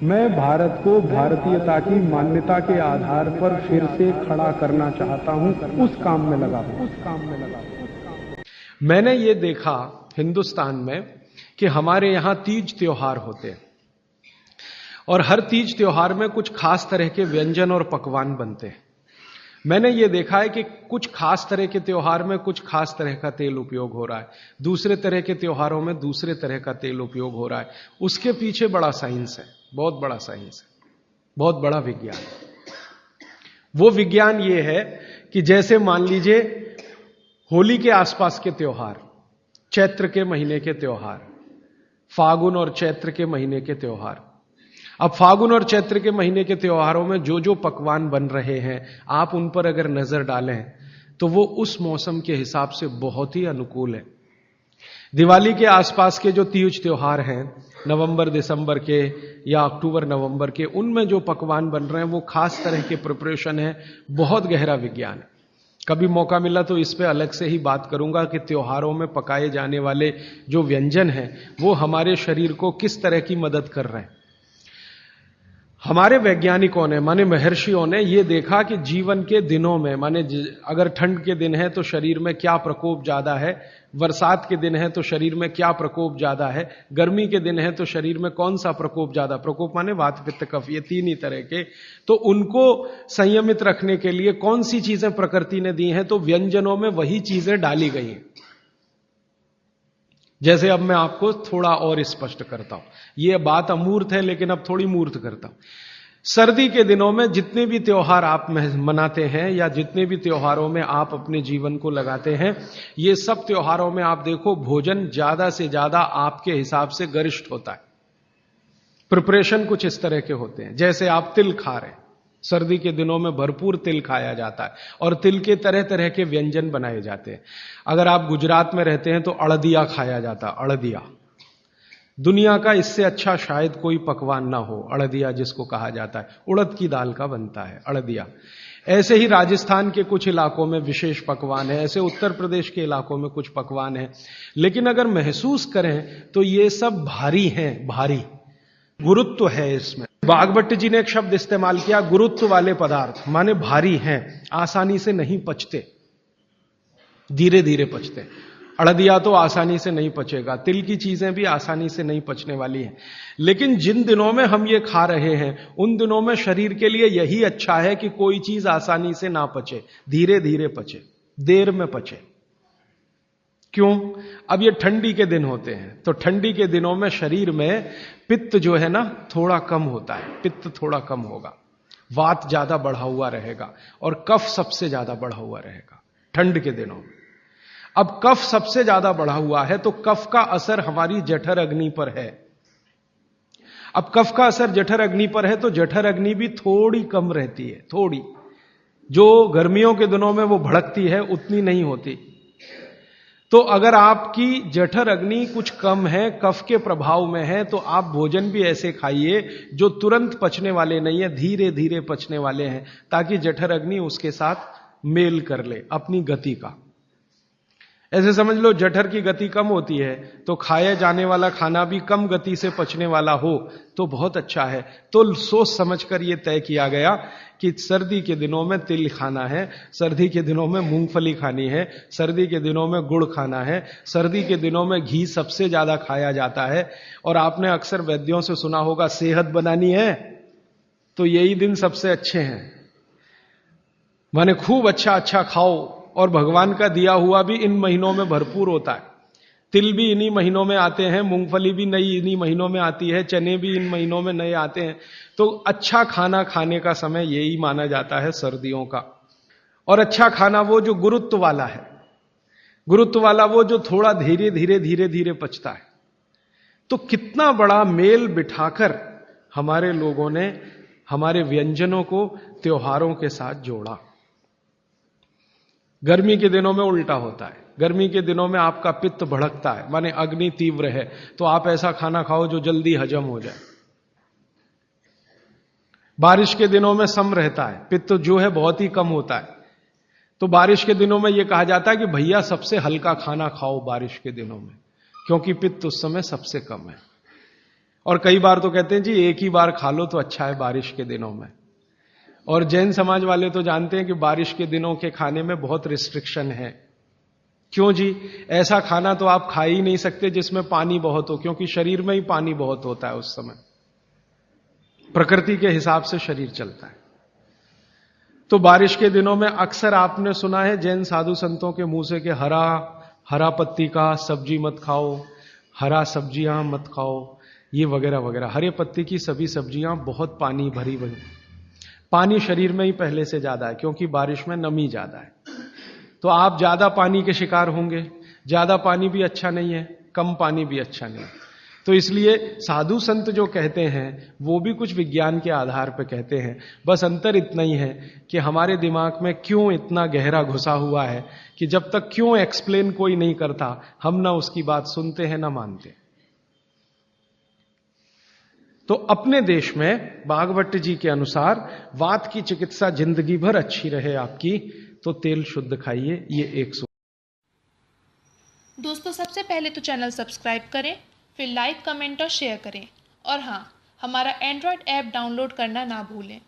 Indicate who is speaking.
Speaker 1: मैं भारत को भारतीयता की मान्यता के आधार पर फिर से खड़ा करना चाहता हूं, उस काम में लगा हूं।
Speaker 2: मैंने ये देखा हिंदुस्तान में कि हमारे यहां तीज त्योहार होते हैं और हर तीज त्योहार में कुछ खास तरह के व्यंजन और पकवान बनते हैं। मैंने ये देखा है कि कुछ खास तरह के त्योहार में कुछ खास तरह का तेल उपयोग हो रहा है, दूसरे तरह के त्योहारों में दूसरे तरह का तेल उपयोग हो रहा है। उसके पीछे बड़ा साइंस है, बहुत बड़ा साइंस है, बहुत बड़ा विज्ञान है। वो विज्ञान ये है कि जैसे मान लीजिए होली के आसपास के त्योहार, चैत्र के महीने के त्योहार, फागुन और चैत्र के महीने के त्योहार। अब फागुन और चैत्र के महीने के त्योहारों में जो जो पकवान बन रहे हैं, आप उन पर अगर नजर डालें तो वो उस मौसम के हिसाब से बहुत ही अनुकूल है। दिवाली के आसपास के जो तीज त्योहार हैं, नवंबर दिसंबर के या अक्टूबर नवंबर के, उनमें जो पकवान बन रहे हैं वो खास तरह के प्रिपरेशन है, बहुत गहरा विज्ञान है। कभी मौका मिला तो इस पे अलग से ही बात करूंगा कि त्योहारों में पकाए जाने वाले जो व्यंजन हैं वो हमारे शरीर को किस तरह की मदद कर रहे हैं। हमारे वैज्ञानिकों ने, माने महर्षियों ने, यह देखा कि जीवन के दिनों में, माने अगर ठंड के दिन है तो शरीर में क्या प्रकोप ज्यादा है, बरसात के दिन है तो शरीर में क्या प्रकोप ज्यादा है, गर्मी के दिन है तो शरीर में कौन सा प्रकोप ज्यादा, प्रकोप माने वात पित्त कफ, ये तीन ही तरह के, तो उनको संयमित रखने के लिए कौन सी चीजें प्रकृति ने दी हैं, तो व्यंजनों में वही चीजें डाली गई हैं। जैसे अब मैं आपको थोड़ा और स्पष्ट करता हूं, यह बात अमूर्त है लेकिन अब थोड़ी मूर्त करता हूं। सर्दी के दिनों में जितने भी त्योहार आप मनाते हैं या जितने भी त्योहारों में आप अपने जीवन को लगाते हैं, ये सब त्योहारों में आप देखो भोजन ज्यादा से ज्यादा आपके हिसाब से गरिष्ठ होता है। प्रिपरेशन कुछ इस तरह के होते हैं, जैसे आप तिल खा रहे हैं, सर्दी के दिनों में भरपूर तिल खाया जाता है और तिल के तरह तरह के व्यंजन बनाए जाते हैं। अगर आप गुजरात में रहते हैं तो अड़दिया खाया जाता है, अड़दिया। दुनिया का इससे अच्छा शायद कोई पकवान ना हो, अड़दिया जिसको कहा जाता है, उड़द की दाल का बनता है अड़दिया। ऐसे ही राजस्थान के कुछ इलाकों में विशेष पकवान है, ऐसे उत्तर प्रदेश के इलाकों में कुछ पकवान है। लेकिन अगर महसूस करें तो ये सब भारी हैं, भारी गुरुत्व है इसमें। बागभट्ट जी ने एक शब्द इस्तेमाल किया, गुरुत्व वाले पदार्थ, माने भारी हैं, आसानी से नहीं पचते, धीरे धीरे पचते। अड़दिया तो आसानी से नहीं पचेगा, तिल की चीजें भी आसानी से नहीं पचने वाली हैं। लेकिन जिन दिनों में हम ये खा रहे हैं उन दिनों में शरीर के लिए यही अच्छा है कि कोई चीज आसानी से ना पचे, धीरे धीरे पचे, देर में पचे। क्यों? अब ये ठंडी के दिन होते हैं तो ठंडी के दिनों में शरीर में पित्त जो है ना थोड़ा कम होता है, पित्त थोड़ा कम होगा, वात ज्यादा बढ़ा हुआ रहेगा और कफ सबसे ज्यादा बढ़ा हुआ रहेगा ठंड के दिनों में। अब कफ सबसे ज्यादा बढ़ा हुआ है तो कफ का असर हमारी जठर अग्नि पर है। अब कफ का असर जठर अग्नि पर है तो जठर अग्नि भी थोड़ी कम रहती है, थोड़ी, जो गर्मियों के दिनों में वो भड़कती है उतनी नहीं होती। तो अगर आपकी जठर अग्नि कुछ कम है, कफ के प्रभाव में है, तो आप भोजन भी ऐसे खाइए जो तुरंत पचने वाले नहीं है, धीरे धीरे पचने वाले हैं, ताकि जठर अग्नि उसके साथ मेल कर ले अपनी गति का। ऐसे समझ लो जठर की गति कम होती है तो खाया जाने वाला खाना भी कम गति से पचने वाला हो तो बहुत अच्छा है। तो सोच समझकर यह तय किया गया कि सर्दी के दिनों में तिल खाना है, सर्दी के दिनों में मूंगफली खानी है, सर्दी के दिनों में गुड़ खाना है, सर्दी के दिनों में घी सबसे ज्यादा खाया जाता है। और आपने अक्सर वैद्यों से सुना होगा सेहत बनानी है तो यही दिन सबसे अच्छे हैं, माने खूब अच्छा अच्छा खाओ। और भगवान का दिया हुआ भी इन महीनों में भरपूर होता है। तिल भी इन्हीं महीनों में आते हैं, मूंगफली भी नई इन्हीं महीनों में आती है, चने भी इन महीनों में नए आते हैं। तो अच्छा खाना खाने का समय यही माना जाता है सर्दियों का। और अच्छा खाना वो जो गुरुत्व वाला है, गुरुत्व वाला वो जो थोड़ा धीरे धीरे धीरे धीरे पचता है। तो कितना बड़ा मेल बिठाकर हमारे लोगों ने हमारे व्यंजनों को त्योहारों के साथ जोड़ा। गर्मी के दिनों में उल्टा होता है, गर्मी के दिनों में आपका पित्त भड़कता है, माने अग्नि तीव्र है, तो आप ऐसा खाना खाओ जो जल्दी हजम हो जाए। बारिश के दिनों में सम रहता है, पित्त जो है बहुत ही कम होता है, तो बारिश के दिनों में यह कहा जाता है कि भैया सबसे हल्का खाना खाओ बारिश के दिनों में, क्योंकि पित्त उस समय सबसे कम है। और कई बार तो कहते हैं जी एक ही बार खा लो तो अच्छा है बारिश के दिनों में। और जैन समाज वाले तो जानते हैं कि बारिश के दिनों के खाने में बहुत रिस्ट्रिक्शन है। क्यों जी? ऐसा खाना तो आप खा ही नहीं सकते जिसमें पानी बहुत हो, क्योंकि शरीर में ही पानी बहुत होता है उस समय, प्रकृति के हिसाब से शरीर चलता है। तो बारिश के दिनों में अक्सर आपने सुना है जैन साधु संतों के मुंह से कि हरा पत्ती का सब्जी मत खाओ, हरा सब्जियां मत खाओ, ये वगैरह वगैरह। हरे पत्ती की सभी सब्जियां बहुत पानी भरी हुई, पानी शरीर में ही पहले से ज्यादा है क्योंकि बारिश में नमी ज्यादा है। तो आप ज्यादा पानी के शिकार होंगे। ज्यादा पानी भी अच्छा नहीं है, कम पानी भी अच्छा नहीं है। तो इसलिए साधु संत जो कहते हैं वो भी कुछ विज्ञान के आधार पर कहते हैं। बस अंतर इतना ही है कि हमारे दिमाग में क्यों इतना गहरा घुसा हुआ है कि जब तक क्यों एक्सप्लेन कोई नहीं करता हम ना उसकी बात सुनते हैं ना मानते। तो अपने देश में भागवत जी के अनुसार वात की चिकित्सा जिंदगी भर अच्छी रहे आपकी तो तेल शुद्ध खाइए, ये एक सो।
Speaker 3: दोस्तों सबसे पहले तो चैनल सब्सक्राइब करें, फिर लाइक, कमेंट और शेयर करें। और हाँ, हमारा एंड्रॉयड ऐप डाउनलोड करना ना भूलें।